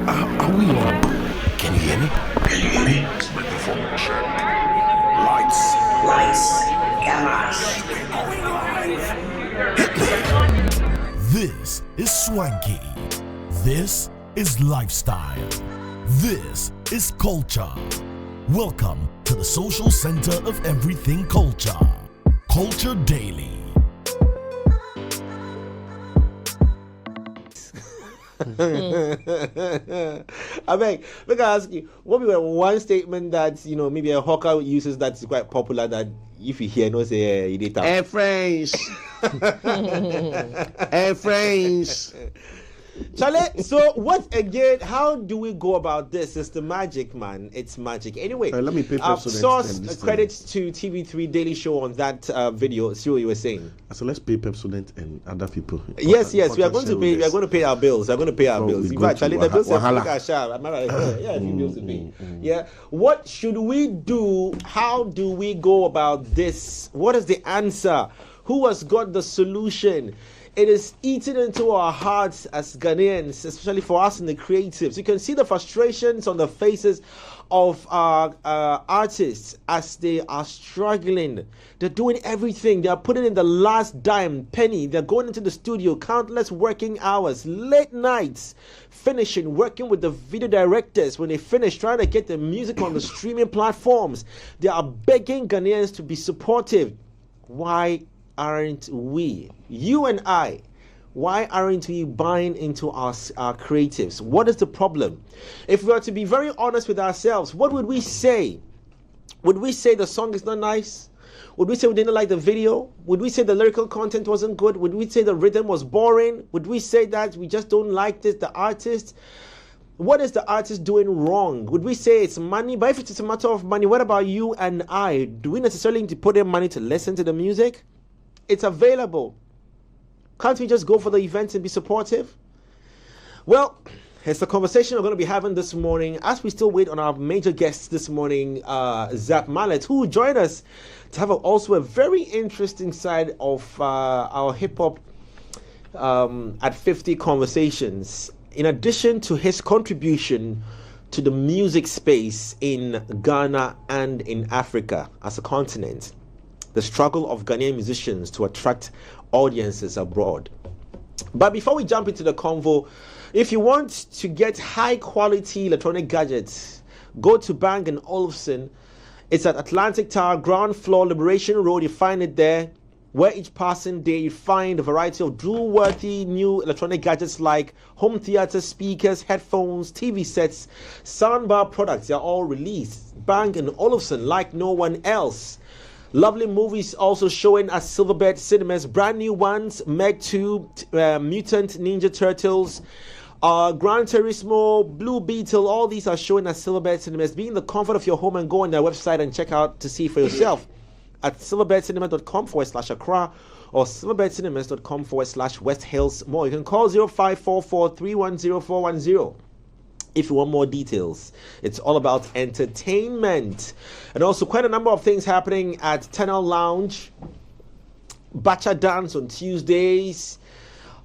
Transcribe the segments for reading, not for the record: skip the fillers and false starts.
Are we on? Can you hear me? Can you hear me? Microphone check. Lights. Cameras. Hit me. This is swanky. This is lifestyle. This is culture. Welcome to the social center of everything culture. Culture Daily. I beg, look, I ask you, what be one statement that maybe a hawker uses that's quite popular that if you hear no say you did that? Hey friends. Hey friends. Charlie, so what again? How do we go about this? It's the magic, man. It's magic. Anyway, let me pay source credits to TV3 Daily Show on that video. See what you were saying. So let's pay Pepsodent and other people. Yes, we are going to pay. We are going to pay our bills. We are going to pay our bills. In fact, Charlie, the bills are a few bills to pay. Yeah. What should we do? How do we go about this? What is the answer? Who has got the solution? It is eaten into our hearts as Ghanaians, especially for us in the creatives. You can see the frustrations on the faces of our artists as they are struggling. They're doing everything. They are putting in the last dime, penny. They're going into the studio, countless working hours, late nights, finishing, working with the video directors. When they finish, trying to get the music on the streaming platforms. They are begging Ghanaians to be supportive. Why aren't we, you and I, why aren't we buying into our creatives? What is the problem? If we were to be very honest with ourselves, what would we say? Would we say the song is not nice? Would we say we didn't like the video? Would we say the lyrical content wasn't good? Would we say the rhythm was boring? Would we say that we just don't like this, the artist? What is the artist doing wrong? Would we say it's money? But if it's a matter of money, what about you and I? Do we necessarily need to put in money to listen to the music? It's available. Can't we just go for the events and be supportive? Well, it's the conversation we're going to be having this morning as we still wait on our major guests this morning, Zap Mallet, who will join us to have also a very interesting side of our hip-hop at 50 conversations. In addition to his contribution to the music space in Ghana and in Africa as a continent, the struggle of Ghanaian musicians to attract audiences abroad. But before we jump into the convo, if you want to get high quality electronic gadgets, go to Bang & Olufsen. It's at Atlantic Tower, ground floor, Liberation Road. You find it there, where each passing day you find a variety of drool-worthy new electronic gadgets like home theater speakers, headphones, TV sets, soundbar products. They're all released. Bang & Olufsen, like no one else. Lovely movies also showing at Silverbird Cinemas. Brand new ones, Meg 2, Mutant Ninja Turtles, Gran Turismo, Blue Beetle. All these are showing at Silverbird Cinemas. Be in the comfort of your home and go on their website and check out to see for yourself at silverbirdcinema.com/Accra or silverbirdcinemas.com/West Hills Mall. You can call 0544 310 410. If you want more details. It's all about entertainment. And also quite a number of things happening at Tunnel Lounge. Bacha Dance on Tuesdays.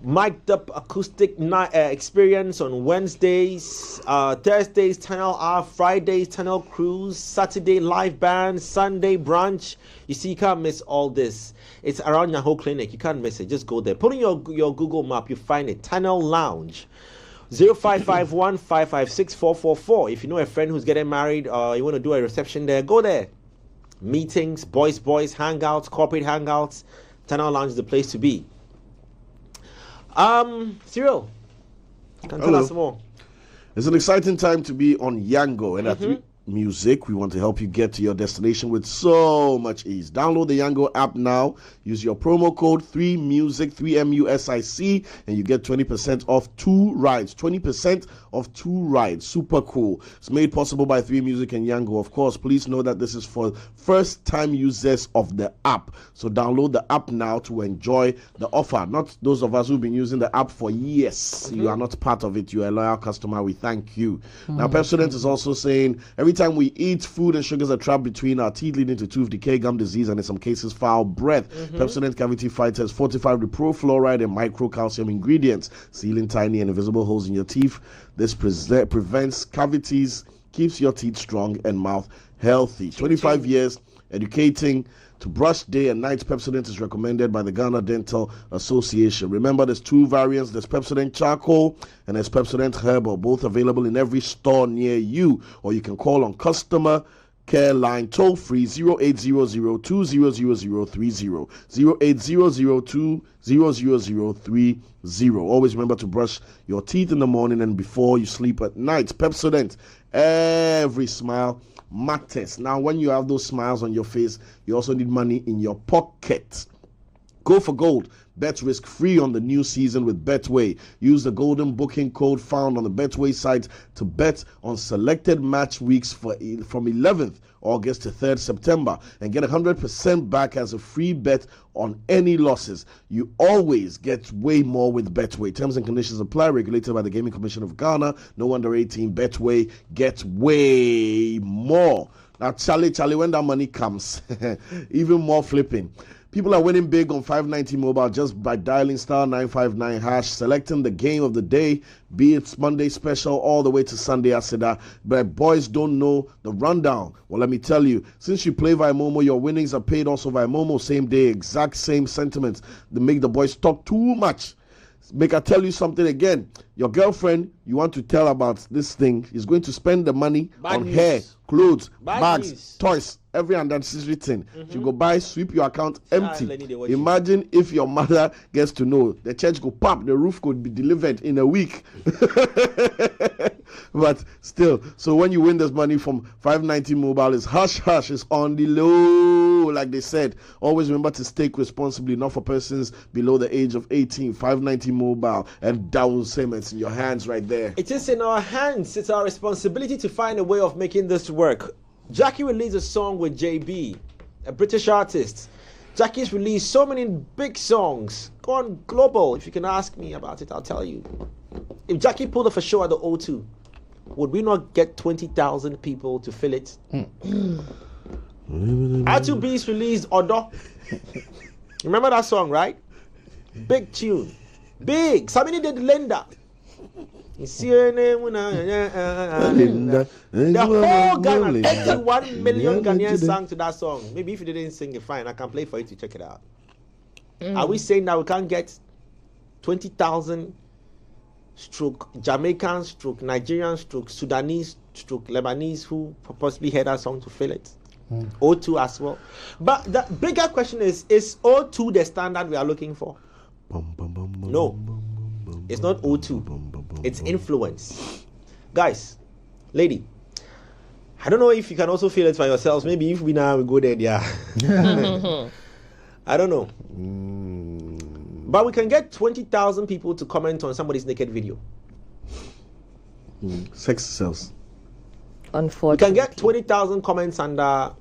Mic'd Up Acoustic Experience on Wednesdays. Thursdays, Tunnel Hour. Fridays, Tunnel Cruise. Saturday, Live Band. Sunday, Brunch. You see, you can't miss all this. It's around your whole clinic. You can't miss it. Just go there. Put in your Google map. You find it. Tunnel Lounge. 0551 556 444. If you know a friend who's getting married or you want to do a reception there, go there. Meetings, boys, hangouts, corporate hangouts. Tunnel Lounge is the place to be. Cyril, can tell us more. It's an exciting time to be on Yango and at Music. We want to help you get to your destination with so much ease. Download the Yango app now. Use your promo code 3MUSIC, 3MUSIC, and you get 20% off 2 rides. 20% off 2 rides. Super cool. It's made possible by 3Music and Yango. Of course, please know that this is for first-time users of the app. So download the app now to enjoy the offer. Not those of us who've been using the app for years. You are not part of it. You are a loyal customer. We thank you. Now, Pepsodent is also saying every time we eat, food and sugars are trapped between our teeth, leading to tooth decay, gum disease, and in some cases, foul breath. Pepsodent Cavity Fighters, fortified with pro-fluoride and micro-calcium ingredients, sealing tiny and invisible holes in your teeth. This prevents cavities, keeps your teeth strong and mouth healthy. 25 years educating to brush day and night. Pepsodent is recommended by the Ghana Dental Association. Remember, there's 2 variants. There's Pepsodent Charcoal and there's Pepsodent Herbal, both available in every store near you. Or you can call on customer care line toll free 0800-200030, 0800-200030. Always remember to brush your teeth in the morning and before you sleep at night. Pepsodent, every smile matters. Now, when you have those smiles on your face, you also need money in your pocket. Go for gold. Bet risk-free on the new season with Betway. Use the golden booking code found on the Betway site to bet on selected match weeks from 11th August to 3rd September and get 100% back as a free bet on any losses. You always get way more with Betway. Terms and conditions apply. Regulated by the Gaming Commission of Ghana. No under 18. Betway. Get way more. Now, Charlie, when that money comes, even more flipping. People are winning big on 590 mobile just by dialing *959#, selecting the game of the day, be it Monday special all the way to Sunday Asida. But boys don't know the rundown. Well, let me tell you, since you play via Momo, your winnings are paid also via Momo, same day, exact same sentiments. They make the boys talk too much. Make I tell you something again. Your girlfriend, you want to tell about this thing, is going to spend the money on hair, clothes, bags, toys, every unnecessary thing. You go buy, sweep your account empty. Imagine if your mother gets to know. The church go pop, the roof could be delivered in a week. But still, so when you win this money from 590 mobile, it's hush hush, it's on the low, like they said. Always remember to stake responsibly, not for persons below the age of 18. 590 mobile and down payments in your hands right there. It is in our hands. It's our responsibility to find a way of making this work. Jackie released a song with JB, a British artist. Jackie's released so many big songs, gone global. If you can ask me about it, I'll tell you. If Jackie pulled off a show at the O2, would we not get 20,000 people to fill it? R2B's released Odo. Remember that song, right? Big tune. Big. Samini did Linda. The whole Ghana, 81 million Ghanaians sang to that song. Maybe if you didn't sing it, fine. I can play for you to check it out. Are we saying that we can't get 20,000 stroke Jamaicans, stroke Nigerians, stroke Sudanese, stroke Lebanese who possibly heard that song to fill it? O2 as well. But the bigger question is O2 the standard we are looking for? No. It's not O2. It's influence. Guys, lady, I don't know if you can also feel it for yourselves. Maybe if we now go there, yeah. I don't know. But we can get 20,000 people to comment on somebody's naked video. Sex sells. Unfortunately. We can get 20,000 comments under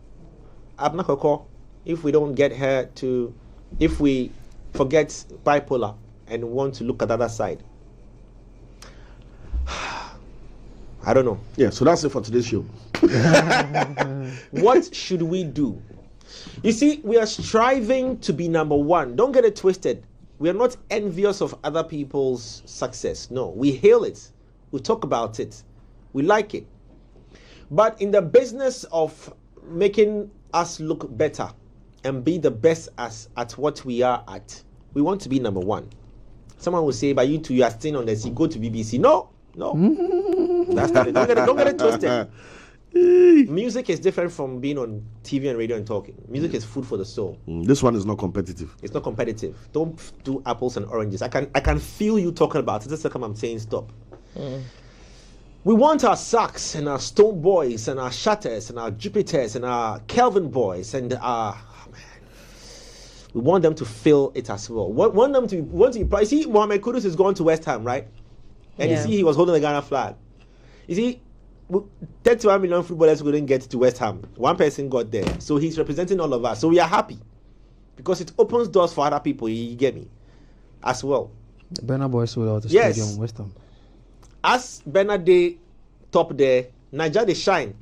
Abna Koko if we don't get her to, if we forget bipolar and want to look at the other side. I don't know. Yeah, so that's it for today's show. What should we do? You see, we are striving to be number one. Don't get it twisted. We are not envious of other people's success. No, we hail it. We talk about it. We like it. But in the business of making us look better and be the best at what we are at, we want to be number one. Someone will say, but you two, you are staying on this, you go to BBC. No. That's not it. Don't get it twisted. Music is different from being on TV and radio and talking. Music is food for the soul. This one is not competitive. It's not competitive. Don't do apples and oranges. I can feel you talking about it. That's the time I'm saying stop. We want our Saks and our Stone Boys and our Shatters and our Jupiters and our Kelvin Boys and our we want them to feel it as well. Want them to be proud. You see, Mohamed Kudus is going to West Ham, right? And you see, he was holding the Ghana flag. You see, 31 million footballers couldn't get to West Ham. One person got there. So he's representing all of us. So we are happy. Because it opens doors for other people, you get me? As well. The Bernard Boys sold out the stadium in West Ham. As Bernard Day top there, Nigeria they shine.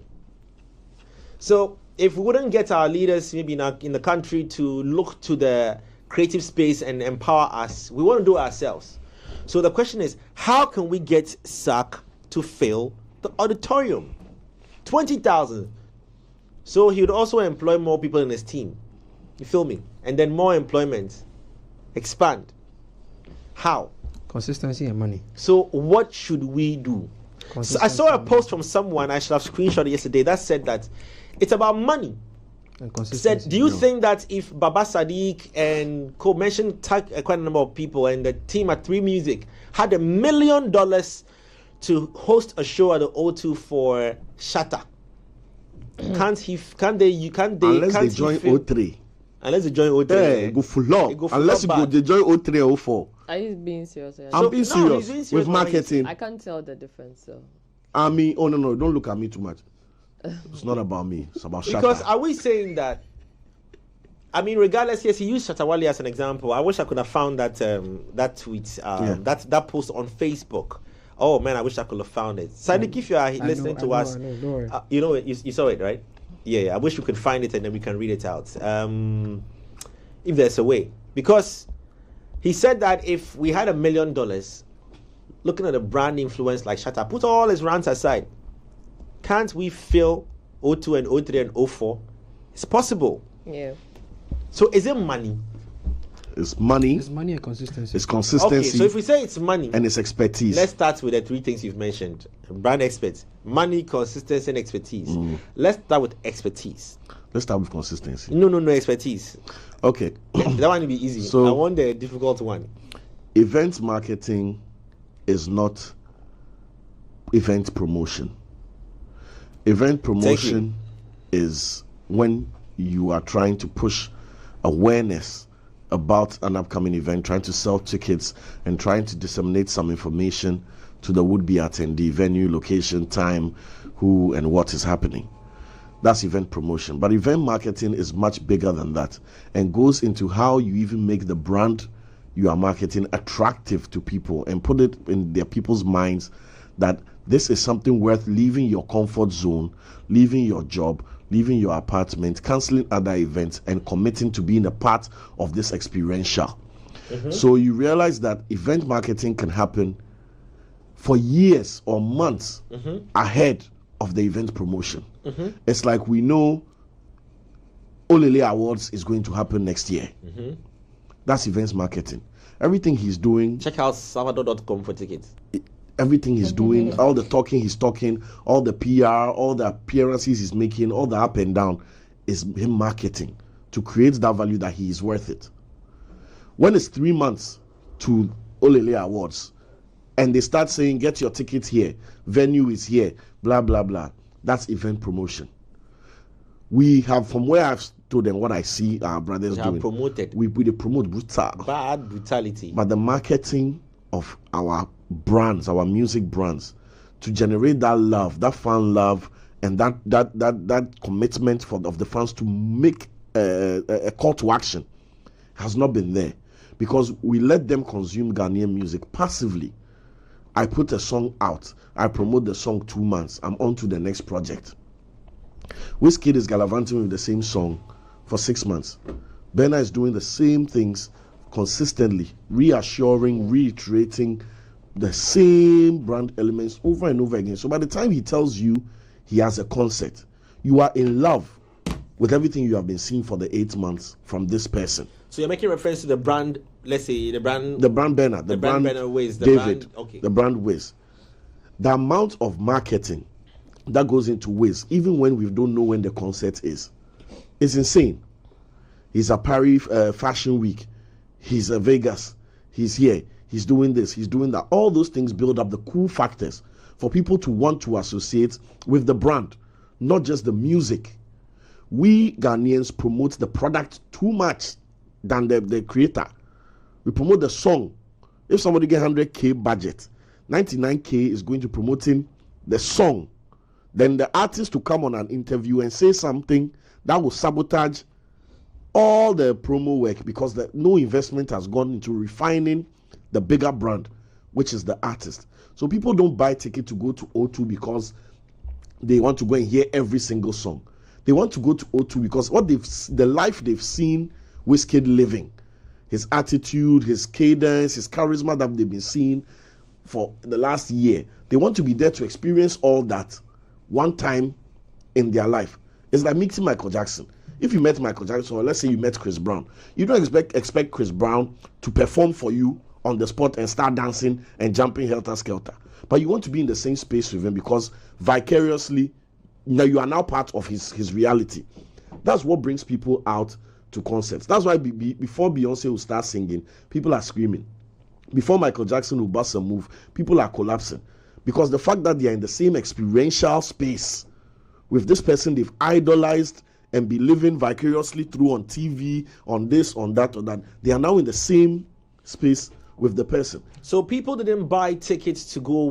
So if we wouldn't get our leaders maybe in the country to look to the creative space and empower us, we want to do it ourselves. So the question is, how can we get SAC to fill the auditorium? 20,000. So he would also employ more people in his team. You feel me? And then more employment. Expand. How? Consistency and money. So what should we do? So I saw a post from someone, I should have screenshot it yesterday, that said that it's about money. And said, do you think that if Baba Sadiq and mentioned quite a number of people and the team at 3 Music had $1 million to host a show at the O2 for Shatta, unless they join O3. Unless they join O3. Yeah, go full long. Unless they join O3 or O4. Are you being serious? I'm being serious with marketing. I can't tell the difference. So. I mean, no, don't look at me too much. It's not about me. It's about Shatta. Because are we saying that? I mean, regardless, yes, he used Shatta Wale as an example. I wish I could have found that tweet, that post on Facebook. Oh man, I wish I could have found it. Sadiq, if you are listening to us, you know it. You saw it, right? Yeah. I wish we could find it and then we can read it out. If there's a way, because he said that if we had $1 million, looking at a brand influence like Shatta, put all his rants aside, can't we fill O2 and O3 and O4? It's possible. Yeah. So is it money? It's money. It's money and consistency. It's consistency. Okay, so if we say it's money and it's expertise, let's start with the 3 things you've mentioned: brand experts, money, consistency, and expertise. Let's start with expertise. Let's start with consistency. No, expertise. Okay, that one will be easy. So I want the difficult one. Event marketing is not event promotion. Event promotion is when you are trying to push awareness about an upcoming event, trying to sell tickets and trying to disseminate some information to the would-be attendee, venue, location, time, who and what is happening. That's event promotion. But event marketing is much bigger than that and goes into how you even make the brand you are marketing attractive to people and put it in their people's minds that this is something worth leaving your comfort zone, leaving your job, leaving your apartment, canceling other events, and committing to being a part of this experiential. So you realize that event marketing can happen for years or months ahead of the event promotion. It's like we know Olele Awards is going to happen next year. That's events marketing. Everything he's doing. Check out salvador.com for tickets. Everything he's doing, all the talking he's talking, all the PR, all the appearances he's making, all the up and down is him marketing to create that value that he is worth it. When it's 3 months to Olele Awards and they start saying, get your tickets here, venue is here, blah, blah, blah, that's event promotion. We have, from where I've stood and what I see our brothers doing, promoted. We promote bad brutality. But the marketing of our brands, our music brands, to generate that love, that fan love, and that commitment of the fans to make a call to action has not been there, because we let them consume Ghanaian music passively. I put a song out, I promote the song 2 months, I'm on to the next project. Wizkid is gallivanting with the same song for 6 months. Benna is doing the same things consistently, reassuring, reiterating the same brand elements over and over again. So by the time he tells you he has a concert, you are in love with everything you have been seeing for the 8 months from this person. So you're making reference to the brand, let's say the brand Benna, the brand Benna Wiz, David, okay. The brand Wiz. The amount of marketing that goes into Wiz, even when we don't know when the concert is insane. He's at Paris Fashion Week. He's at Vegas. He's here. He's doing this. He's doing that. All those things build up the cool factors for people to want to associate with the brand, not just the music. We Ghanaians promote the product too much than the creator. We promote the song. If somebody get 100K budget, 99K is going to promoting the song. Then the artist to come on an interview and say something that will sabotage all the promo work, because no investment has gone into refining the bigger brand, which is the artist. So people don't buy ticket to go to O2 because they want to go and hear every single song. They want to go to O2 because the life they've seen Wizkid living, his attitude, his cadence, his charisma that they've been seeing for the last year. They want to be there to experience all that one time in their life. It's like meeting Michael Jackson. If you met Michael Jackson, or let's say you met Chris Brown, you don't expect Chris Brown to perform for you on the spot and start dancing and jumping helter-skelter. But you want to be in the same space with him because vicariously, you are now part of his reality. That's what brings people out to concerts. That's why before Beyonce will start singing, people are screaming. Before Michael Jackson will bust a move, people are collapsing. Because the fact that they are in the same experiential space with this person they've idolized and be living vicariously through on TV, on this, on that, or that, they are now in the same space with the person. So people didn't buy tickets to go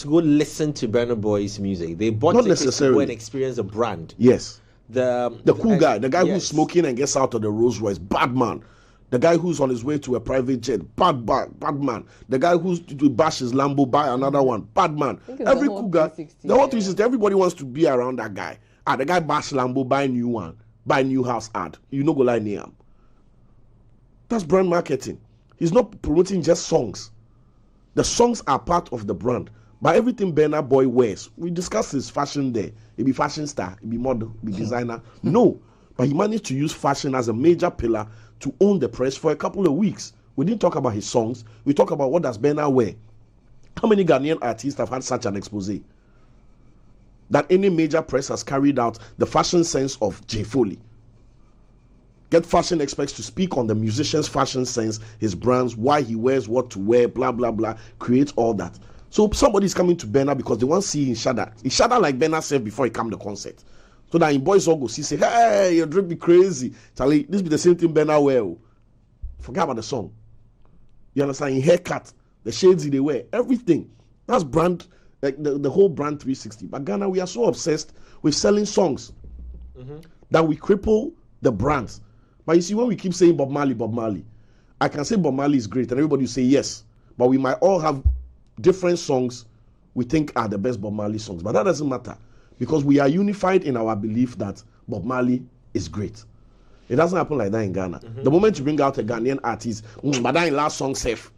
listen to Burna Boy's music. They bought Not tickets necessarily. to go and experience the brand. Yes. The cool guy, the guy yes. who's smoking and gets out of the Rolls Royce, bad man. The guy who's on his way to a private jet, bad man. The guy who's to bash his Lambo, buy another one, bad man. the Every whole cool guy, 360, the whole 360, everybody wants to be around that guy. The guy bash Lambo, buy new one, buy new house ad. You know go lie near him. That's brand marketing. He's not promoting just songs. The songs are part of the brand. But everything Burna Boy wears, we discussed his fashion there. He be fashion star, he be model, he be designer. No, but he managed to use fashion as a major pillar to own the press for a couple of weeks. We didn't talk about his songs. We talk about what does Burna wear. How many Ghanaian artists have had such an expose? That any major press has carried out the fashion sense of J. Foley. Get fashion experts to speak on the musician's fashion sense, his brands, why he wears what to wear, blah, blah, blah. Create all that. So somebody's coming to Burna because they want to see him shudder. He shudder like Burna said before he come to the concert. So that in boys all go see, say, hey, your drip be crazy. Charlie, this be the same thing Burna wear. Forget about the song. You understand? In haircut, the shades they wear, everything. That's brand, like the whole brand 360. But Ghana, we are so obsessed with selling songs that we cripple the brands. But you see, when we keep saying Bob Marley, I can say Bob Marley is great, and everybody will say yes. But we might all have different songs we think are the best Bob Marley songs. But that doesn't matter because we are unified in our belief that Bob Marley is great. It doesn't happen like that in Ghana. The moment you bring out a Ghanaian artist, but that in last song safe.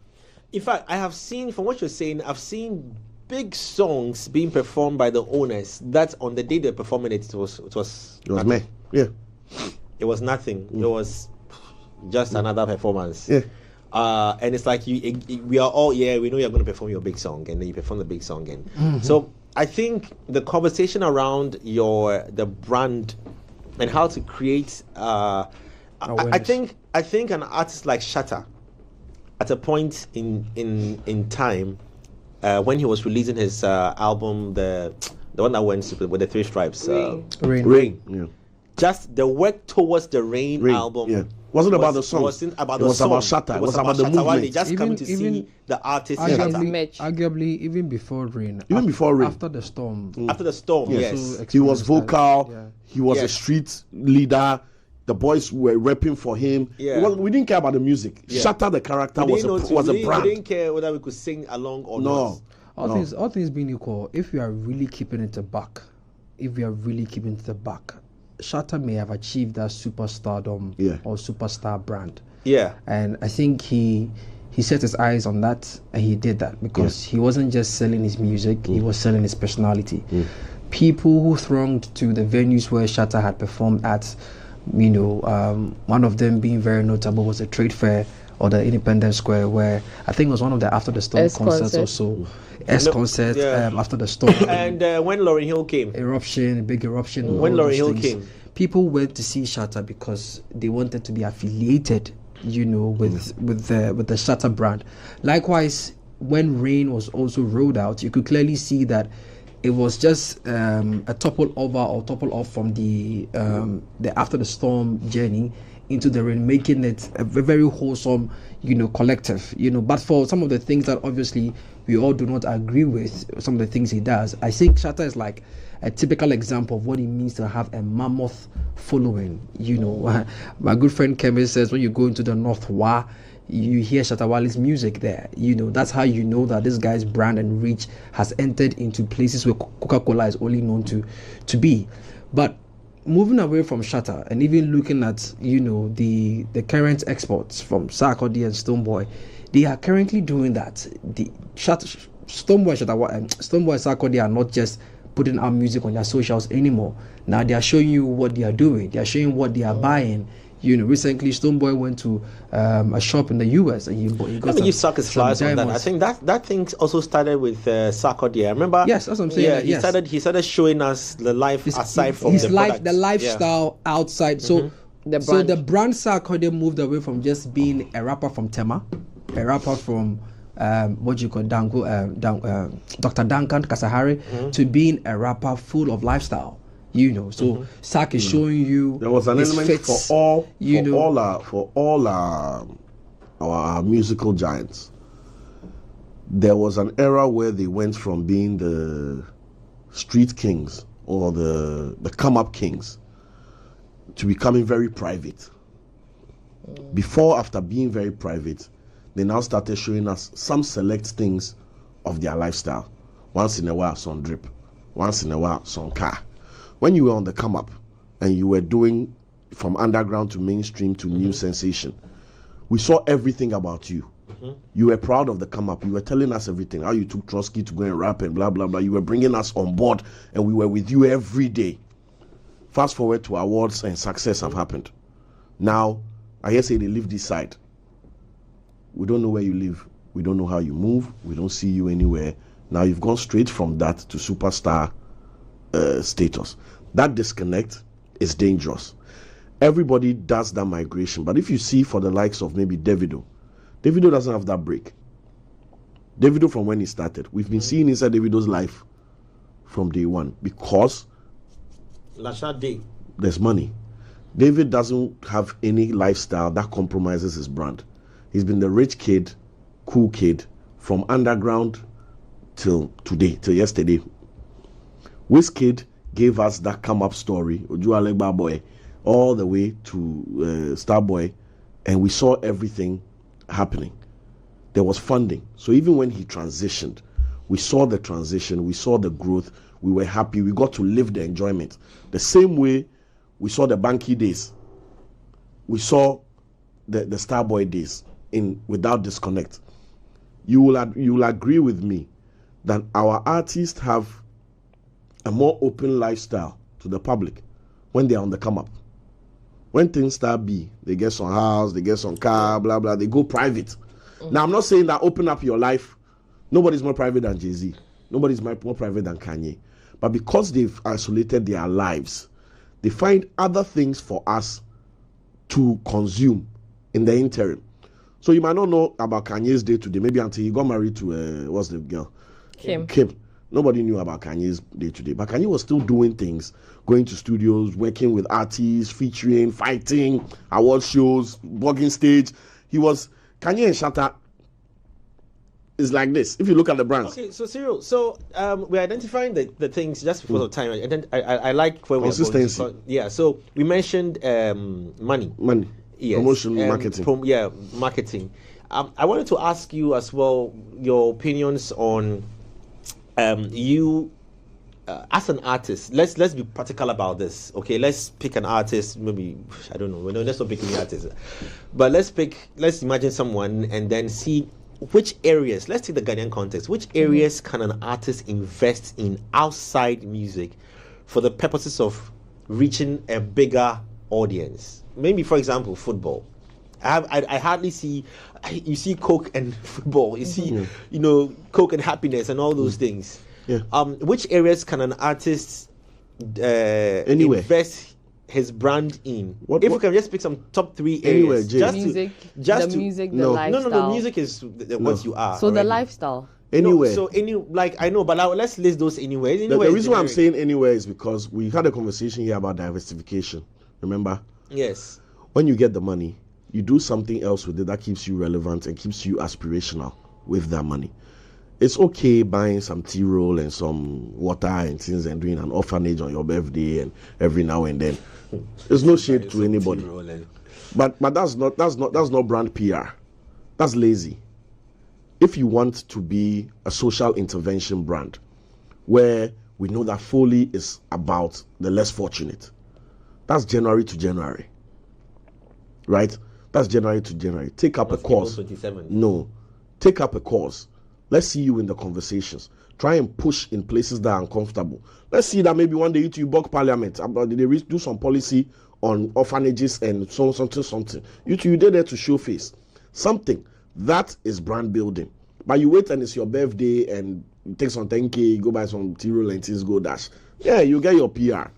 In fact, I have seen, from what you're saying, I've seen big songs being performed by the owners that on the day they're performing it was me. Yeah. It was nothing. It was just another performance. Yeah. And it's like we are all, we know you're going to perform your big song, and then you perform the big song. And so I think the conversation around the brand and how to create, I think an artist like Shatta, at a point in time, when he was releasing his album, the one that went with the 3 stripes, Rain. Yeah. Just the work towards the Rain album. Yeah. Wasn't about the song. Wasn't about it the was song. about Shatta. It was about the Shatta. movement. They just coming to see the artist Shatta. Arguably, even before Rain. Before Rain. After the storm. After the storm, Yeah. yes. So He was vocal. Yeah. He was a Yes. street leader. The boys were rapping for him. Yeah. We didn't care about the music. Yeah. Shatta, the character, was a brand. We didn't care whether we could sing along or No. not. All things being equal, if we are really keeping it back, Shatta may have achieved that superstardom or superstar brand. Yeah. And I think he set his eyes on that, and he did that because he wasn't just selling his music, he was selling his personality. People who thronged to the venues where Shatta had performed at, one of them being very notable was the Trade Fair or the Independence Square, where I think it was one of the After the Storm concerts or so. Concert after the storm. And when Lauryn Hill came. Big eruption. When Lauryn Hill came. People went to see Shatta because they wanted to be affiliated, with the Shatta brand. Likewise, when Rain was also rolled out, you could clearly see that it was just a topple over or topple off from the After the Storm journey into the Rain, making it a very wholesome, collective. But for some of the things that obviously we all do not agree with, some of the things he does, I think Shatta is like a typical example of what it means to have a mammoth following. My good friend Kemi says when you go into the North Wa, you hear Shatta Wale's music there. That's how you know that this guy's brand and reach has entered into places where Coca-Cola is only known to be. But moving away from Shatter and even looking at, you know, the current exports from Sarkodie and Stonebwoy, they are currently doing that. The Stonebwoy and Sarkodie are not just putting out music on their socials anymore. Now they are showing you what they are doing. They are showing what they are buying. You know, recently Stonebwoy went to a shop in the US and he got Let me give Sarkis flowers on that. I think that thing also started with Sarkodie. I remember. Yes, that's what I'm saying. Yeah, he started showing us the life aside from the life, the lifestyle outside. So the brand Sarkodie moved away from just being a rapper from Tema, a rapper from what you call Dr. Duncan Kasahari, to being a rapper full of lifestyle. You know, so Sark is showing you there was an element fits, for all our musical giants. There was an era where they went from being the street kings or the come up kings to becoming very private. Before, after being very private, they now started showing us some select things of their lifestyle. Once in a while, some drip. Once in a while, some car. When you were on the come up and you were doing from underground to mainstream to new sensation, we saw everything about you. You were proud of the come up. You were telling us everything, how you took Trotsky to go and rap and blah, blah, blah. You were bringing us on board and we were with you every day. Fast forward to awards and success have happened. Now, I hear say they live this side. We don't know where you live. We don't know how you move. We don't see you anywhere. Now you've gone straight from that to superstar status. That disconnect is dangerous. Everybody does that migration, but if you see for the likes of maybe Davido doesn't have that break. Davido, from when he started, we've been seeing inside Davido's life from day one because there's money. David doesn't have any lifestyle that compromises his brand. He's been the rich kid, cool kid from underground till today, till yesterday. Wizkid gave us that come up story, Oju Alegba Boy, all the way to Starboy, and we saw everything happening. There was funding. So even when he transitioned, we saw the transition, we saw the growth, we were happy, we got to live the enjoyment. The same way we saw the Banky days, we saw the Starboy days without disconnect. You will agree with me that our artists have a more open lifestyle to the public when they're on the come up. When things start they get some house, they get some car, blah, blah, they go private. Now, I'm not saying that open up your life. Nobody's more private than Jay-Z. Nobody's more private than Kanye. But because they've isolated their lives, they find other things for us to consume in the interim. So you might not know about Kanye's day today, maybe until he got married to, what's the girl? Kim. Nobody knew about Kanye's day to day, but Kanye was still doing things, going to studios, working with artists, featuring, fighting, award shows, blogging stage. Kanye and Shatta is like this. If you look at the brands. Okay, so Cyril, we're identifying the things just because of time. And then I like where we're going. Consistency. Yeah, so we mentioned money. Money. Yes. Promotion, marketing. Marketing. I wanted to ask you as well your opinions on you as an artist. Let's be practical about this. Okay, let's pick an artist. Maybe I don't know. Let's not pick any artist, but let's imagine someone and then see which areas. Let's take the Ghanaian context. Which areas can an artist invest in outside music for the purposes of reaching a bigger audience? Maybe, for example, football. I hardly see. You see Coke and football. You see, Coke and happiness and all those things. Yeah. Which areas can an artist invest his brand in? If we can just pick some top 3 areas. Music, the lifestyle. No. Music is what you are. So already. The lifestyle. Anywhere. So I know, but let's list those anywhere. The reason why I'm saying anywhere is because we had a conversation here about diversification. Remember? Yes. When you get the money, you do something else with it that keeps you relevant and keeps you aspirational with that money. It's okay buying some tea roll and some water and things and doing an orphanage on your birthday and every now and then. There's no shade to anybody. But that's not brand PR. That's lazy. If you want to be a social intervention brand where we know that Foley is about the less fortunate, That's January to January. Right? That's January to January. Take up a course. No. Take up a course. Let's see you in the conversations. Try and push in places that are uncomfortable. Let's see that maybe one day you bug parliament. They do some policy on orphanages and something. You did there to show face. Something. That is brand building. But you wait and it's your birthday and you take some 10K, you go buy some T-roll and things go dash. Yeah, you get your PR.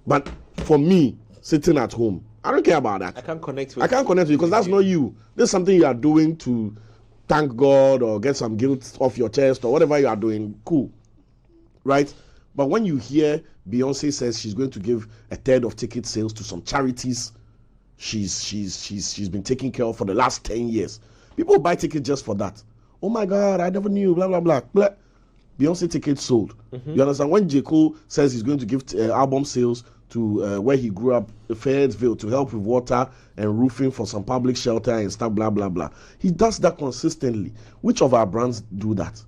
But for me, sitting at home, I don't care about that. I can't connect with you because that's not you. This is something you are doing to thank God or get some guilt off your chest or whatever you are doing. Cool. Right? But when you hear Beyonce says she's going to give a third of ticket sales to some charities she's been taking care of for the last 10 years, people buy tickets just for that. Oh my God, I never knew, blah, blah, blah. Blah. Beyonce tickets sold. You understand? When J. Cole says he's going to give album sales to where he grew up, Fayetteville, to help with water and roofing for some public shelter and stuff, blah, blah, blah. He does that consistently. Which of our brands do that?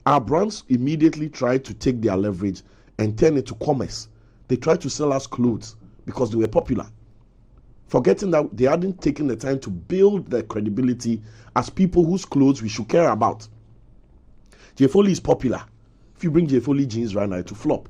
Our brands immediately try to take their leverage and turn it to commerce. They try to sell us clothes because they were popular, forgetting that they hadn't taken the time to build their credibility as people whose clothes we should care about. J. Foley is popular. If you bring J. Foley jeans right now, it will flop.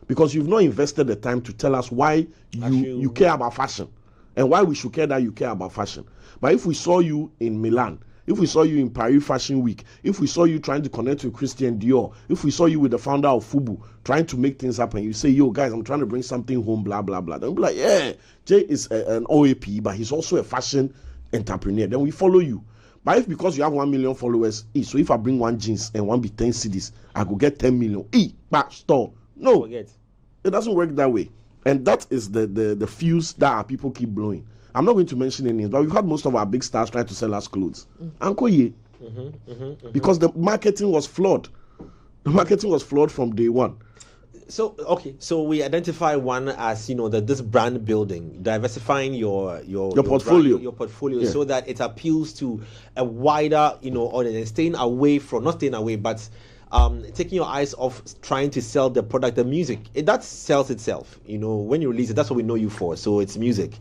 Because you've not invested the time to tell us why you care about fashion and why we should care that you care about fashion. But if we saw you in Milan, if we saw you in Paris Fashion Week, if we saw you trying to connect with Christian Dior, if we saw you with the founder of Fubu trying to make things happen, you say, yo, guys, I'm trying to bring something home, blah, blah, blah. Then we'll be like, yeah, Jay is an OAP, but he's also a fashion entrepreneur. Then we follow you. But if because you have 1 million followers, so if I bring one jeans and one be 10 CDs, I go get 10 million. Back store. No, it doesn't work that way. And that is the fuse that our people keep blowing. I'm not going to mention any names, but we've had most of our big stars trying to sell us clothes. Uncle Ye. Because the marketing was flawed. The marketing was flawed from day one. So we identify one as this brand building, diversifying your portfolio, brand, your portfolio, so that it appeals to a wider audience, but taking your eyes off trying to sell the product, the music. That sells itself. When you release it, that's what we know you for. So it's music.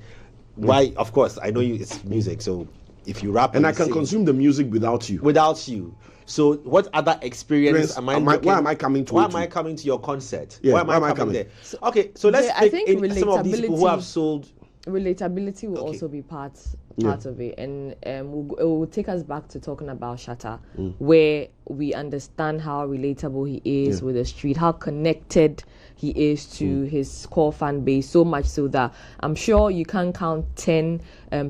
Why? Of course, I know you. It's music. So if you rap, and I can consume the music without you. So what other experience why am I coming to? Why am I coming to your concert? Yeah, why am I coming there? Okay, so let's take in some of these people who have sold. Relatability will also be part of it, and it will take us back to talking about Shatta, where we understand how relatable he is with the street, how connected he is to his core fan base, so much so that I'm sure you can count 10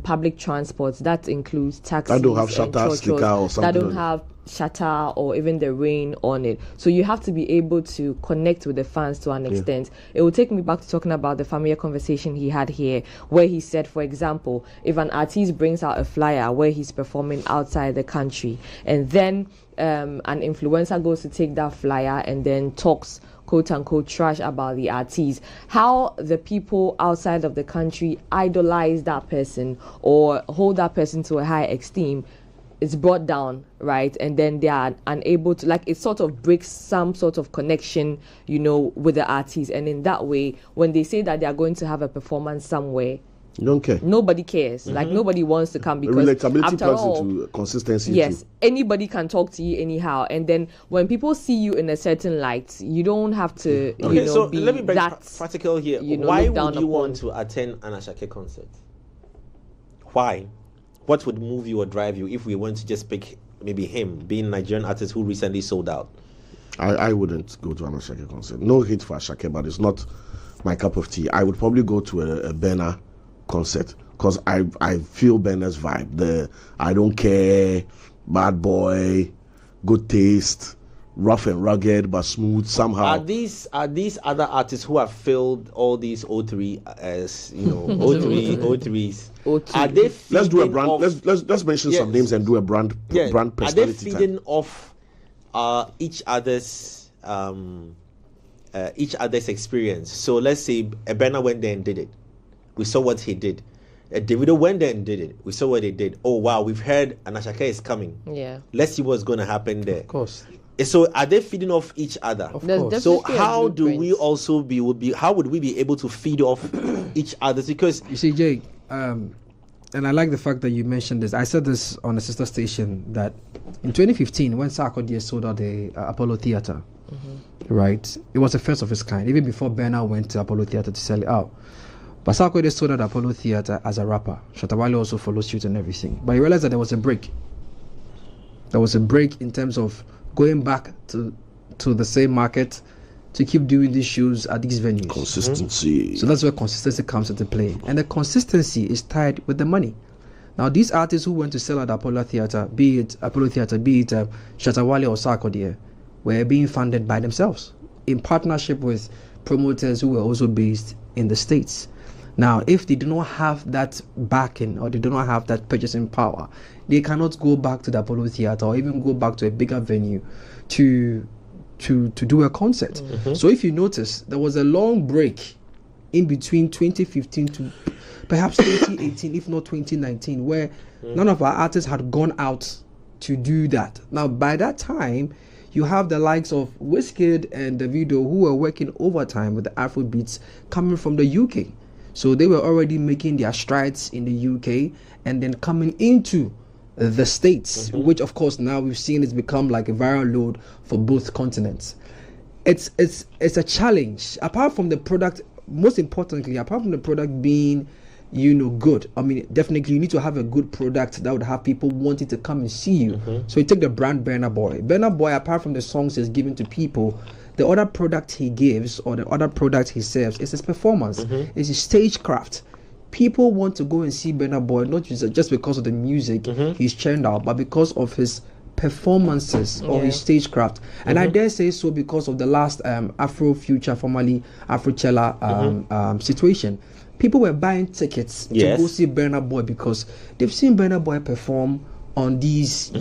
public transports that includes taxis that don't have Shatta sticker or something that don't have Shatta or even the rain on it. So you have to be able to connect with the fans to an extent. It will take me back to talking about the familiar conversation he had here, where he said, for example, if an artist brings out a flyer where he's performing outside the country, and then an influencer goes to take that flyer and then talks quote unquote trash about the artist, how the people outside of the country idolize that person or hold that person to a high esteem, it's brought down, right? And then they are unable to, it sort of breaks some sort of connection, with the artist. And in that way, when they say that they are going to have a performance somewhere, you don't care. Nobody cares. Nobody wants to come because relatability after all, into consistency. Yes, too. Anybody can talk to you anyhow. And then when people see you in a certain light, you don't have to, so be let me bring that practical here. Why would you want to attend an Ashake concert? Why? What would move you or drive you if we want to just pick maybe him, being a Nigerian artist who recently sold out? I wouldn't go to an Ashake concert. No hate for Ashake, but it's not my cup of tea. I would probably go to a Benna concert because I feel Benna's vibe. The I don't care, bad boy, good taste, rough and rugged but smooth somehow. Are these other artists who have filled all these O3 as O3s? Are they? Let's do a brand. Let's mention some names and do a brand personality. Are they feeding off each other's experience? So let's say Benna went there and did it. We saw what he did. Davido went there and did it. We saw what he did. Oh wow, we've heard an Ashake is coming. Yeah. Let's see what's going to happen there. Of course. So are they feeding off each other? Of course. So how do we also how would we be able to feed off each other? Because you see, Jake, and I like the fact that you mentioned this. I said this on a sister station that in 2015, when Sarkodie sold out the Apollo Theatre, right, it was the first of its kind. Even before Bernard went to Apollo Theatre to sell it out. But Sarkodie sold out Apollo Theatre as a rapper. Shatta Wale also followed suit and everything. But he realized that there was a break. There was a break in terms of going back to the same market to keep doing these shows at these venues. Consistency. So that's where consistency comes into play. And the consistency is tied with the money. Now, these artists who went to sell at Apollo Theatre, be it Shatta Wale or Sarkodie, were being funded by themselves in partnership with promoters who were also based in the States. Now, if they do not have that backing or they do not have that purchasing power, they cannot go back to the Apollo Theatre or even go back to a bigger venue to do a concert. So if you notice, there was a long break in between 2015 to perhaps 2018, if not 2019, where none of our artists had gone out to do that. Now, by that time, you have the likes of Wizkid and Davido who were working overtime with the Afro beats coming from the UK. So they were already making their strides in the UK and then coming into the States, which of course now we've seen it's become like a viral load for both continents. It's a challenge. Apart from the product, most importantly, apart from the product being, good. I mean, definitely you need to have a good product that would have people wanting to come and see you. So you take the brand Burna Boy. Burna Boy, apart from the songs he's given to people, the other product he gives or the other product he serves is his performance, is his stagecraft. People want to go and see Burna Boy not just because of the music he's churned out, but because of his performances or his stagecraft. And I dare say so because of the last Afro Future, formerly Afrochella situation. People were buying tickets to go see Burna Boy because they've seen Burna Boy perform on these,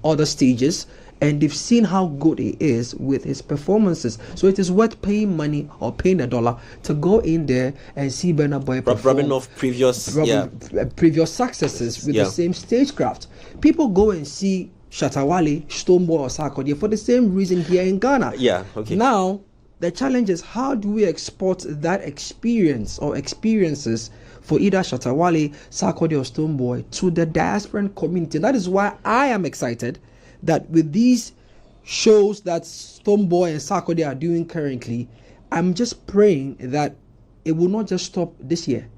other stages, and they've seen how good he is with his performances. So it is worth paying money or paying $1 to go in there and see Burna Boy perform. Rubbing off previous successes with the same stagecraft. People go and see Shatta Wale, Stonebwoy or Sarkodie for the same reason here in Ghana. Now, the challenge is how do we export that experience or experiences for either Shatta Wale, Sarkodie or Stonebwoy to the diasporan community. And that is why I am excited that with these shows that Stonebwoy and Sarkodie are doing currently, I'm just praying that it will not just stop this year.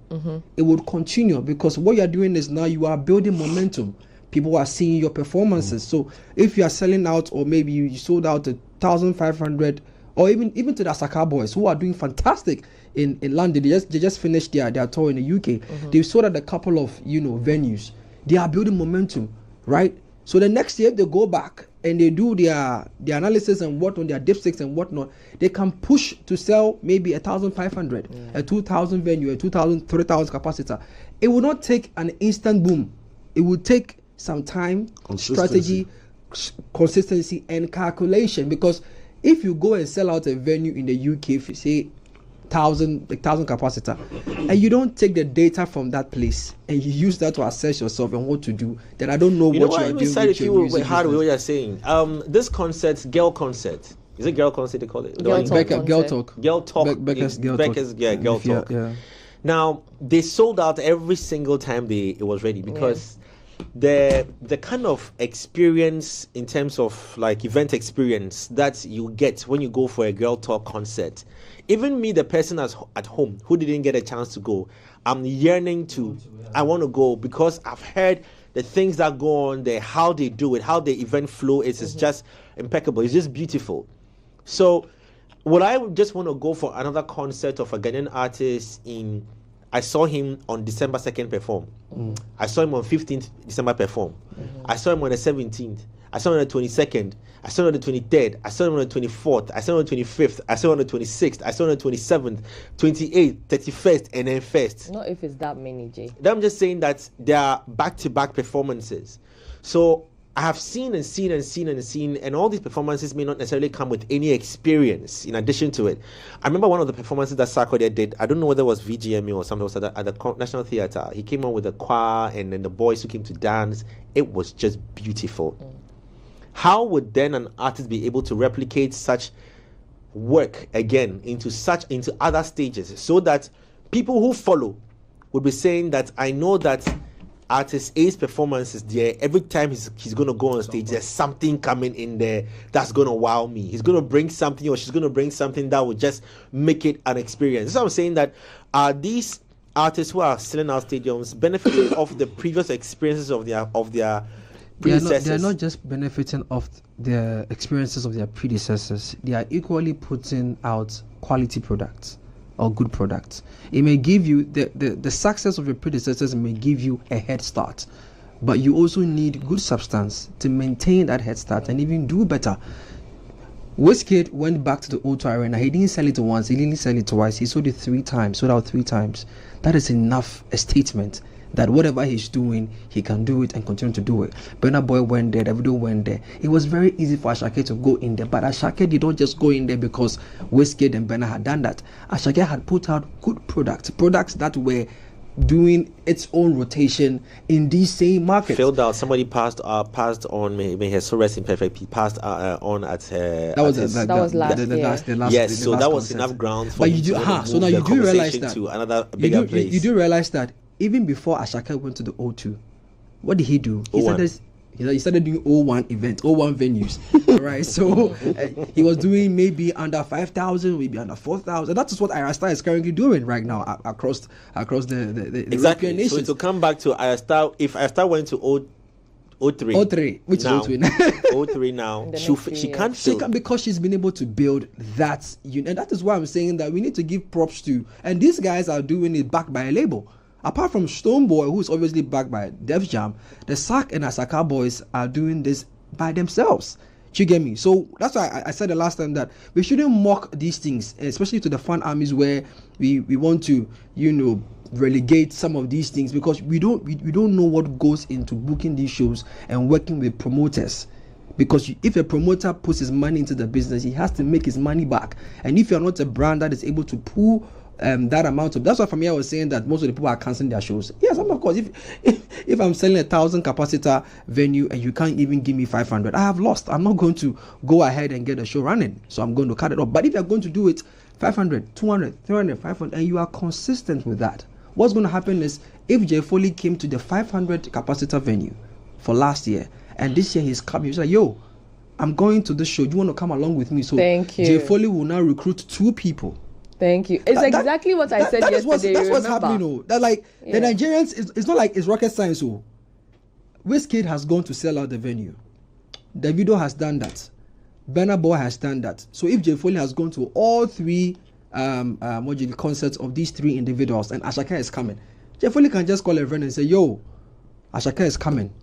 It will continue, because what you are doing is now you are building momentum. People are seeing your performances. So if you are selling out, or maybe you sold out 1,500, or even to the Asaka boys who are doing fantastic in London. They just finished their tour in the UK. They've sold out a couple of venues. They are building momentum, right? So the next year if they go back and they do their analysis and what on their dipsticks and whatnot, they can push to sell maybe 1,500, a 2,000 venue, a 2,000, 3,000 capacitor. It will not take an instant boom. It will take some time, strategy, consistency, and calculation. Because if you go and sell out a venue in the UK, if you say 1,000 capacitor, and you don't take the data from that place and you use that to assess yourself and what to do, then I don't know what you're doing with your music. What you're saying. This concert, girl concert. Is it girl concert they call it? Girl Talk. Girl Talk. Becca's Girl Talk. Yeah. Now they sold out every single time it was ready, because the kind of experience in terms of like event experience that you get when you go for a Girl Talk concert. Even me, the person at home who didn't get a chance to go, I'm yearning to. I want to go because I've heard the things that go on there, how they do it, how the event flow is just impeccable. It's just beautiful. So, would I just want to go for another concert of a Ghanaian artist I saw him on December 2nd perform. I saw him on 15th December perform. I saw him on the 17th. I saw him on the 22nd. I saw him on the 23rd. I saw him on the 24th. I saw him on the 25th. I saw him on the 26th. I saw him on the 27th, 28th, 31st, and then 1st. Not if it's that many, Jay. I'm just saying that they are back-to-back performances. So I have seen, and all these performances may not necessarily come with any experience in addition to it. I remember one of the performances that Sarkodie did. I don't know whether it was VGMA or something. It was at the National Theatre. He came on with the choir and then the boys who came to dance. It was just beautiful. how would then an artist be able to replicate such work again into other stages, so that people who follow would be saying that I know that artist A's performance is there every time he's going to go on stage, there's something coming in there that's going to wow me. He's going to bring something, or she's going to bring something that will just make it an experience. So I'm saying that these artists who are selling out stadiums benefiting of the previous experiences of their predecessors. They are not just benefiting of the experiences of their predecessors. They are equally putting out quality products or good products. It may give you the success of your predecessors may give you a head start, but you also need good substance to maintain that head start and even do better. Wizkid went back to the O2 Arena. He didn't sell it once, he didn't sell it twice, he sold it 3 times, sold out 3 times. That is enough a statement that whatever he's doing, he can do it and continue to do it. Burna Boy went there, Davido went there. It was very easy for Asake to go in there, but Asake did not just go in there because Wizkid and Burna had done that. Asake had put out good products that were doing its own rotation in these same markets. Filled out. Somebody passed on. May her soul rest in perfect. He passed on at her. That was last year. Yes, so that was enough grounds for. But you do. So now you do realize that to another bigger place. You do realize that even before Asake went to the O2, what did he do? He started doing O1 events, O1 venues. Right, so he was doing maybe under 5,000, maybe under 4,000. That is what Ayra is currently doing right now across the exactly. European nations. So to come back to Ayra, if Ayra went to O3, which now, is O3 O3 now, she can't fill. Because she's been able to build that, and that is why I'm saying that we need to give props to, and these guys are doing it backed by a label. Apart from Stonebwoy, who is obviously backed by Def Jam, the Sak and Asaka boys are doing this by themselves. Do you get me? So that's why I said the last time that we shouldn't mock these things, especially to the fan armies where we want to, relegate some of these things, because we don't know what goes into booking these shows and working with promoters. Because if a promoter puts his money into the business, he has to make his money back. And if you're not a brand that is able to pull that amount of, that's why for me I was saying that most of the people are cancelling their shows. Yes, of course. If I'm selling 1,000 capacitor venue and you can't even give me 500, I have lost. I'm not going to go ahead and get a show running, so I'm going to cut it off. But if you're going to do it 500, 200, 300, 500, and you are consistent with that, what's going to happen is, if Jay Foley came to the 500 capacitor venue for last year, and this year he's coming, he's like, yo, I'm going to this show, do you want to come along with me? So thank you. Jay Foley will now recruit 2 people. Thank you. It's exactly what I said yesterday. That's what's happening. Oh. That the Nigerians, it's not like it's rocket science. Oh, Wizkid has gone to sell out the venue. Davido has done that. Burna Boy has done that. So if Jay Foley has gone to all 3 concerts of these 3 individuals, and Asake is coming, Jay Foley can just call a friend and say, yo, Asake is coming,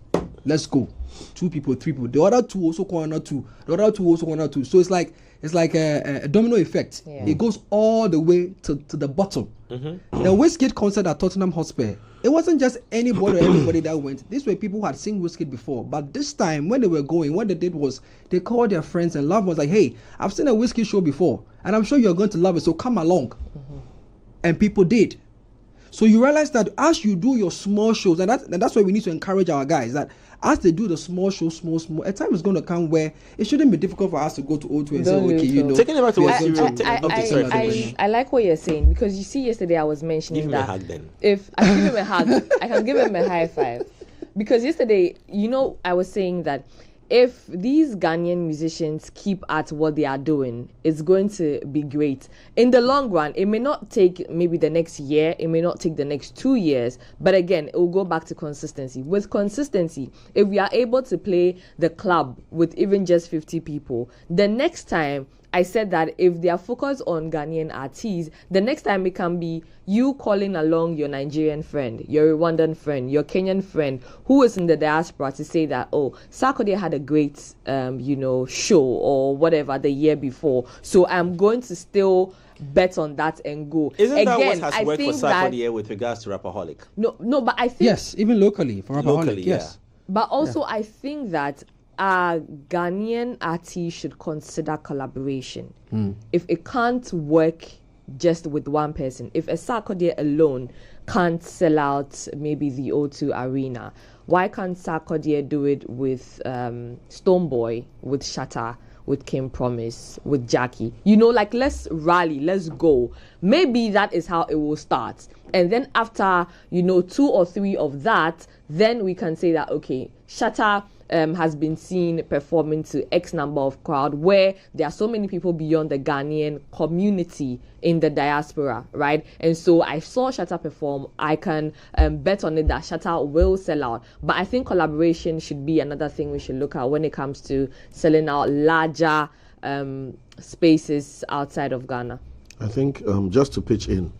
let's go. 2 people, 3 people. The other 2 also call another 2. The other 2 also call another 2. So it's like a domino effect. Yeah. It goes all the way to the bottom. Mm-hmm. The Wizkid concert at Tottenham Hotspur, it wasn't just anybody or everybody that went. These were people who had seen Wizkid before. But this time, when they were going, what they did was they called their friends and loved ones like, hey, I've seen a Wizkid show before, and I'm sure you're going to love it, so come along. Mm-hmm. And people did. So you realize that as you do your small shows, and that's why we need to encourage our guys, that as they do the small shows, small, a time is going to come where it shouldn't be difficult for us to go to O2 and say, okay, taking it back to what I like what you're saying, because you see, yesterday I was mentioning give that him a hug, then. If I give him a hug, I can give him a high five, because yesterday, I was saying that if these Ghanaian musicians keep at what they are doing, it's going to be great. In the long run, it may not take maybe the next year, it may not take the next 2 years, but again, it will go back to consistency. With consistency, if we are able to play the club with even just 50 people, the next time, I said that if they are focused on Ghanaian artists, the next time it can be you calling along your Nigerian friend, your Rwandan friend, your Kenyan friend who is in the diaspora to say that, oh, Sarkodie had a great, show or whatever the year before. So I'm going to still bet on that and go. Isn't that what has worked for Sarkodie with regards to Rapaholic? No, but I think... Yes, even locally, for Rapaholic, yes. Yeah. But also I think that Ghanaian artists should consider collaboration. If it can't work just with one person. If a Sarkodie alone can't sell out maybe the O2 Arena, why can't Sarkodie do it with Stonebwoy, with Shatta, with King Promise, with Jackie? You know, like, let's rally, let's go. Maybe that is how it will start. And then after, 2 or 3 of that, then we can say that, okay, Shatta has been seen performing to X number of crowd, where there are so many people beyond the Ghanaian community in the diaspora, right? And so I saw Shatta perform. I can bet on it that Shatta will sell out. But I think collaboration should be another thing we should look at when it comes to selling out larger spaces outside of Ghana. I think just to pitch in,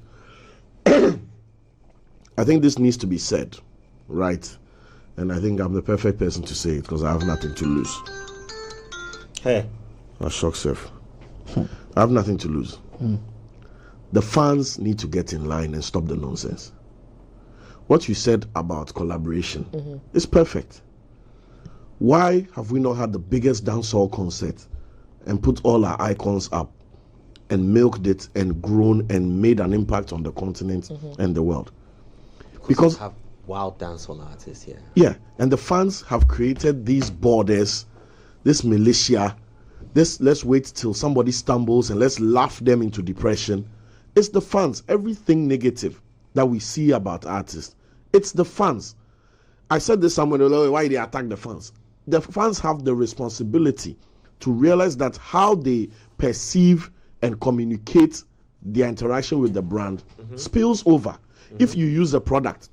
I think this needs to be said, right? And I think I'm the perfect person to say it because I have nothing to lose. Hey. I shock self. I have nothing to lose. The fans need to get in line and stop the nonsense. What you said about collaboration is perfect. Why have we not had the biggest dancehall concert and put all our icons up and milked it and grown and made an impact on the continent and the world? Because have wild dancehall artists here. Yeah, and the fans have created these borders, this militia, this let's wait till somebody stumbles and let's laugh them into depression. It's the fans. Everything negative that we see about artists, it's the fans. I said this somewhere, why they attack the fans. The fans have the responsibility to realize that how they perceive and communicate their interaction with the brand spills over. If you use a product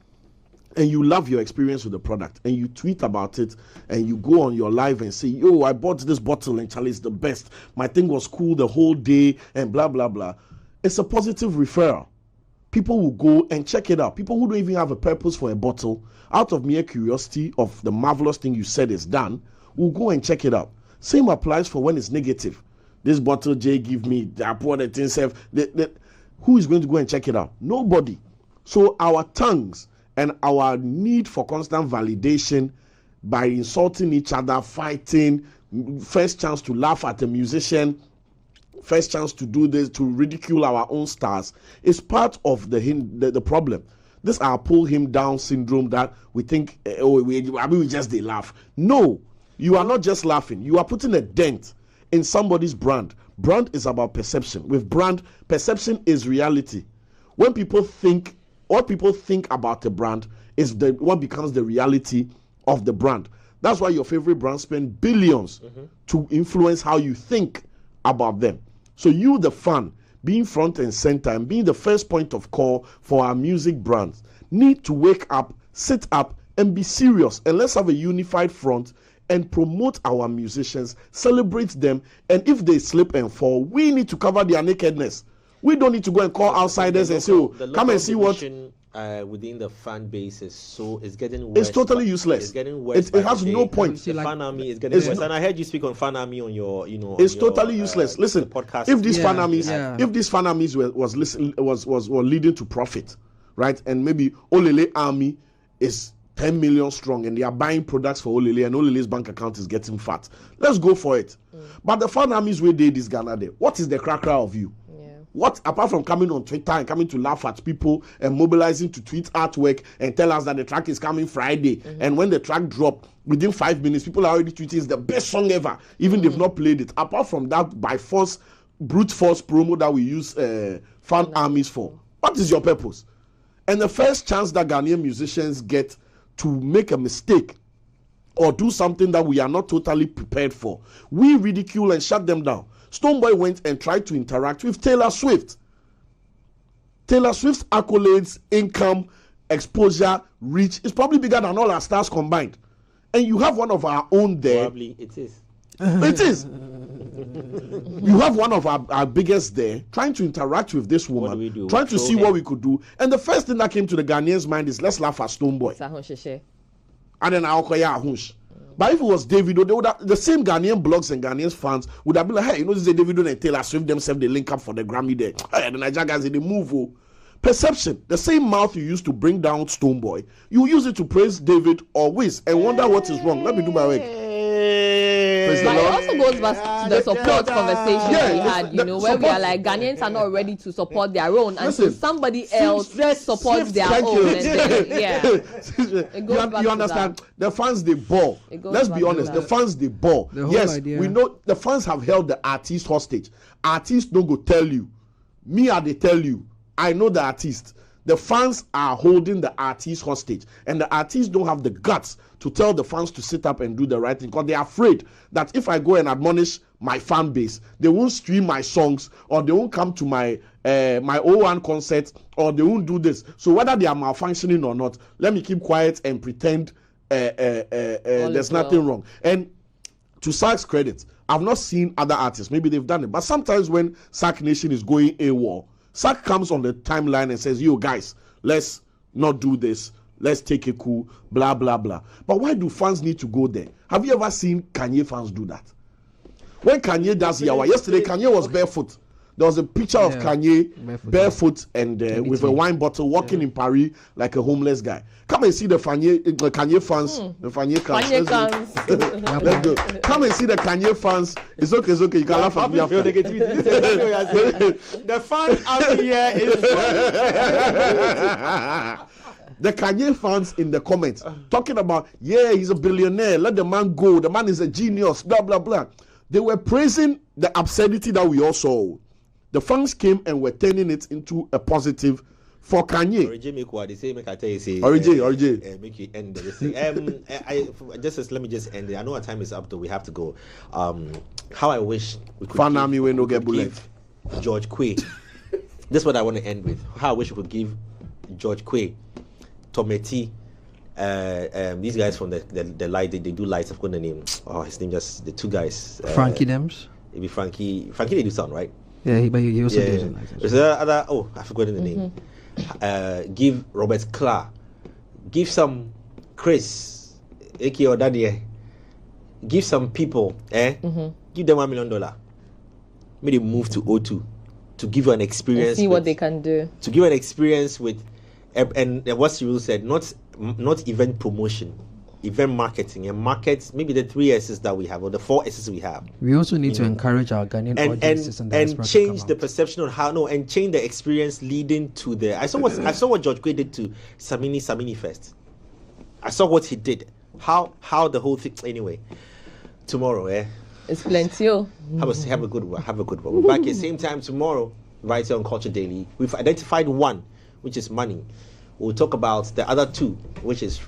and you love your experience with the product and you tweet about it and you go on your live and say, yo, I bought this bottle and Charlie, it's the best. My thing was cool the whole day and blah, blah, blah. It's a positive referral. People will go and check it out. People who don't even have a purpose for a bottle, out of mere curiosity of the marvelous thing you said is done, will go and check it out. Same applies for when it's negative. This bottle Jay give me, I poured it in self. Who is going to go and check it out? Nobody. So our tongues and our need for constant validation by insulting each other, fighting, first chance to laugh at a musician, first chance to do this, to ridicule our own stars, is part of the problem. This our pull him down syndrome that we think, we just they laugh. No, you are not just laughing. You are putting a dent in somebody's brand. Brand is about perception. With brand, perception is reality. When people think, what people think about a brand is what becomes the reality of the brand. That's why your favorite brands spend billions to influence how you think about them. So you, the fan, being front and center and being the first point of call for our music brands, need to wake up, sit up, and be serious. And let's have a unified front and promote our musicians, celebrate them, and if they slip and fall, we need to cover their nakedness. We don't need to go and call outsiders and say, oh, come and see what... within the fan base it's getting worse. It's totally useless. It's getting worse. It has no point. The fan army is getting worse. And I heard you speak on fan army on your, it's totally useless. Listen, podcast. If these fan armies were leading to profit, right? And maybe Olele army is 10 million strong and they are buying products for Olele and Olele's bank account is getting fat. Let's go for it. But the fan armies where they this Ghana there, what is the cracker of you? What, apart from coming on Twitter and coming to laugh at people and mobilizing to tweet artwork and tell us that the track is coming Friday, and when the track drop, within 5 minutes, people are already tweeting it's the best song ever, even they've not played it. Apart from that, by force, brute force promo that we use fan armies for, what is your purpose? And the first chance that Ghanaian musicians get to make a mistake or do something that we are not totally prepared for, we ridicule and shut them down. Stonebwoy went and tried to interact with Taylor Swift. Taylor Swift's accolades, income, exposure, reach is probably bigger than all our stars combined. And you have one of our own there. Probably it is. It is. You have one of our biggest there trying to interact with this woman, trying to see what we could do. And the first thing that came to the Ghanaians' mind is let's laugh at Stonebwoy. And then I'll call you a hunch. But if it was Davido, they would have, the same Ghanaian blogs and Ghanaian fans would have been like, hey, this is Davido and Taylor Swift themselves, they link up for the Grammy there. Hey, the Nigeria guys, they move. Oh. Perception, the same mouth you used to bring down Stonebwoy, you use it to praise David or Wiz and wonder what is wrong. Let me do my work. But it also goes back to the support conversation we had, where we are like Ghanaians are not ready to support their own until somebody else supports their own. And then, you understand? The fans they ball. Let's be honest. The fans they ball. Yes, we know the fans have held the artist hostage. Artists don't go tell you. Me, they tell you. I know the artist. The fans are holding the artist hostage, and the artists don't have the guts to tell the fans to sit up and do the right thing because they are afraid that if I go and admonish my fan base, they won't stream my songs or they won't come to my my O1 concert or they won't do this. So whether they are malfunctioning or not, let me keep quiet and pretend there's nothing wrong. And to Sark's credit, I've not seen other artists. Maybe they've done it, but sometimes when Sark Nation is going AWOL, Sark comes on the timeline and says, "Yo guys, let's not do this. Let's take it cool, blah, blah, blah." But why do fans need to go there? Have you ever seen Kanye fans do that? When Kanye does Yawa, yesterday Kanye was barefoot. There was a picture of Kanye barefoot and with a wine bottle walking in Paris like a homeless guy. Come and see the Kanye fans. The Kanye fans. Let's go. Come and see the Kanye fans. It's okay. You can laugh at me after. The fan out here is the Kanye fans in the comments talking about, he's a billionaire. Let the man go. The man is a genius. Blah, blah, blah. They were praising the absurdity that we all saw. The fans came and were turning it into a positive for Kanye. RJ. Make you end this. Let me just end it. I know our time is up, though. We have to go. How I wish we could give George Quay. This is what I want to end with. How I wish we could give George Quay, Tometi, these guys from the light. They do lights. I've got the name. Oh, his name just the two guys. Frankie Dems. Maybe Frankie. They do sound right. Yeah, he also does it. There's other. Oh, I forgot the name. Give Robert Clark. Give some Chris, Eki or Daddy. Give some people. Give them $1 million. Maybe move to O2 to give you an experience. And see what they can do. To give you an experience with, and what Cyril said, not event promotion. Event marketing and markets, maybe the 3 S's that we have or the 4 S's we have. We also need to encourage our Ghanaian audiences and change the perception on and change the experience leading to the. I saw what George Quay did to Samini Fest. I saw what he did. How the whole thing. Anyway, tomorrow, it's plenty. Have a good one. We're back at the same time tomorrow, right here on Culture Daily. We've identified one, which is money. We'll talk about the other two, which is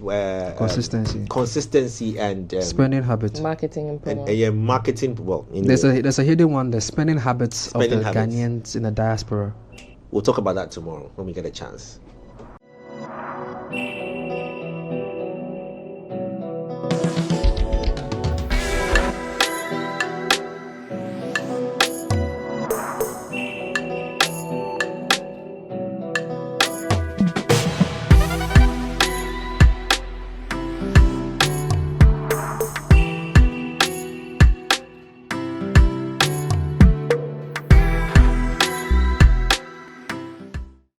consistency and spending habits, marketing and promotion. Marketing. Well, there's a hidden one: the spending habits of the Ghanaians in the diaspora. We'll talk about that tomorrow when we get a chance.